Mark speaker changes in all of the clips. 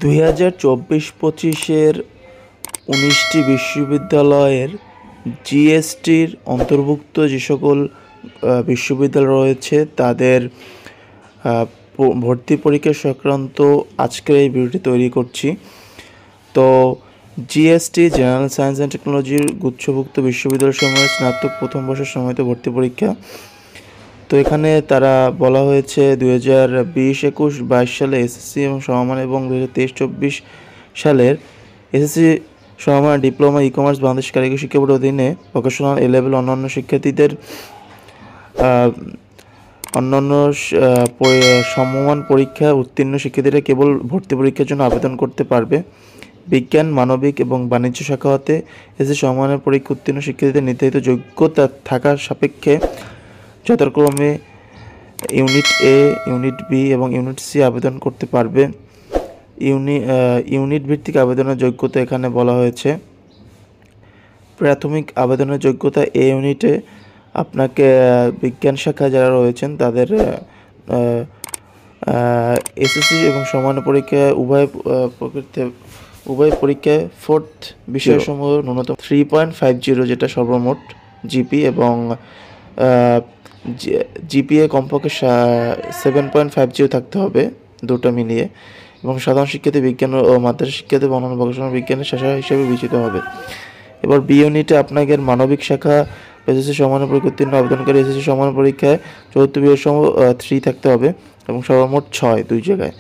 Speaker 1: 2024-25-এর 19টি বিশ্ববিদ্যালয়ের জিএসটির অন্তর্ভুক্ত যে সকল বিশ্ববিদ্যালয় রয়েছে তাদের ভর্তি পরীক্ষা সংক্রান্ত আজকের এই ভিডিওটি তৈরি করছি। তো জিএসটি জেনারেল সায়েন্স অ্যান্ড টেকনোলজির গুচ্ছভুক্ত বিশ্ববিদ্যালয়সমূহের স্নাতক প্রথম বর্ষের সময়তে ভর্তি পরীক্ষা। তো এখানে তারা বলা হয়েছে 2020-21-22 সালে এসএসসি এবং সমমান এবং 2023-24 সালের এসএসসি সমমান ডিপ্লোমা ই-কমার্স বাংলাদেশ কারিগরি শিক্ষা বোর্ডের অধীনে ভোকেশনাল এ লেভেল অন্যান্য শিক্ষার্থীদের অন্যান্য সমমান পরীক্ষা উত্তীর্ণ শিক্ষার্থীরা কেবল ভর্তি পরীক্ষার জন্য আবেদন করতে পারবে। বিজ্ঞান, মানবিক এবং বাণিজ্য শাখা হতে এসএসসি সমমানের পরীক্ষা উত্তীর্ণ শিক্ষার্থীদের নির্ধারিত যোগ্যতা থাকার সাপেক্ষে যথাক্রমে ইউনিট এ, ইউনিট বি এবং ইউনিট সি আবেদন করতে পারবে। ইউনিট ভিত্তিক আবেদনের যোগ্যতা এখানে বলা হয়েছে। প্রাথমিক আবেদনের যোগ্যতা এ ইউনিটে আপনাকে বিজ্ঞান শাখায় যারা রয়েছেন তাদের এসএসসি এবং সমান পরীক্ষায় উভয় পরীক্ষায় ফোর্থ বিষয়সমূহ ন্যূনতম 3.50 যেটা সর্বমোট জিপি এবং জিপিএ কমপক্ষে 7.50 থাকতে হবে, দুটো মিলিয়ে, এবং সাধারণ শিক্ষার্থী বিজ্ঞান ও মাদ্রাসা শিক্ষার্থী এবং অন্যান্য ভোকেশনাল বিজ্ঞানের শাখা হিসেবে বিবেচিত হবে। এবার বি ইউনিটে আপনাদের মানবিক শাখা এসএসসি সমান পরীক্ষা উত্তীর্ণ আবেদনকারী এসএসসি সমান পরীক্ষায় চতুর্থ বিষয়সমূহ 3 থাকতে হবে এবং সর্বমোট 6 দুই জায়গায়।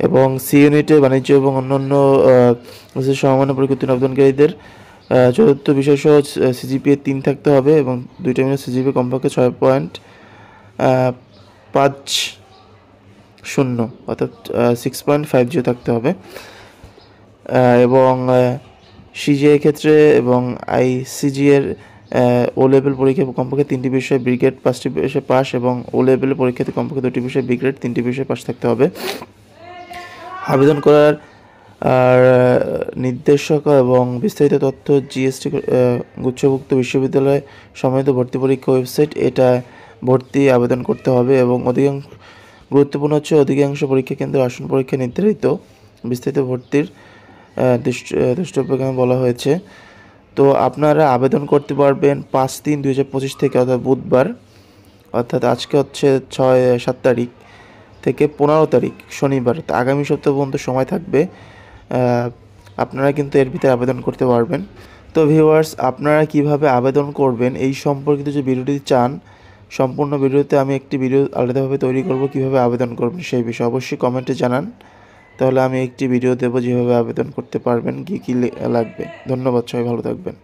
Speaker 1: এবং সি ইউনিটে বাণিজ্য এবং অন্যান্য এসএসসি সমান পরীক্ষা উত্তীর্ণ আবেদনকারীদের চতুর্থ বিষয়সহ সিজিপিএ 3 থাকতে হবে এবং দুইটা মিলে সিজিপিএ কমপক্ষে 6.50 অর্থাৎ 6.50 থাকতে হবে। এবং সিজিএ ক্ষেত্রে এবং আইসিজি এর ও লেভেল পরীক্ষা কমপক্ষে 3টি বিষয়ে বি গ্রেড 5টি বিষয়ে পাস এবং ও লেভেল পরীক্ষাতে কমপক্ষে 2টি বিষয়ে বি গ্রেড 3টি বিষয়ে পাস থাকতে হবে। আবেদন করার নির্দেশক এবং বিস্তারিত তথ্য জিএসটি গুচ্ছভুক্ত বিশ্ববিদ্যালয় সম্মিলিত ভর্তি পরীক্ষা ওয়েবসাইট, এটা ভর্তি আবেদন করতে হবে। এবং গুরুত্বপূর্ণ হচ্ছে অধিকাংশ পরীক্ষা কেন্দ্রে আসন পরীক্ষা নির্ধারিত। বিস্তারিত ভর্তির দ্রষ্টব্য এখানে বলা হয়েছে। তো আপনারা আবেদন করতে পারবেন 5/3/2025 থেকে, অর্থাৎ বুধবার, অর্থাৎ আজকে হচ্ছে 7 তারিখ থেকে 15 তারিখ শনিবার, আগামী সপ্তাহ পর্যন্ত সময় থাকবে। আপনারা কিন্তু এর ভিতরে আবেদন করতে পারবেন। তো ভিউয়ার্স, আপনারা কিভাবে আবেদন করবেন এই সম্পর্কিত যে ভিডিওটি চান, সম্পূর্ণ ভিডিওতে আমি একটি ভিডিও আলাদাভাবে তৈরি করব কিভাবে আবেদন করবেন সেই বিষয়ে অবশ্যই কমেন্টে জানান, তাহলে আমি একটি ভিডিও দেবো যেভাবে আবেদন করতে পারবেন, কী কী লাগবে। ধন্যবাদ, সবাই ভালো থাকবেন।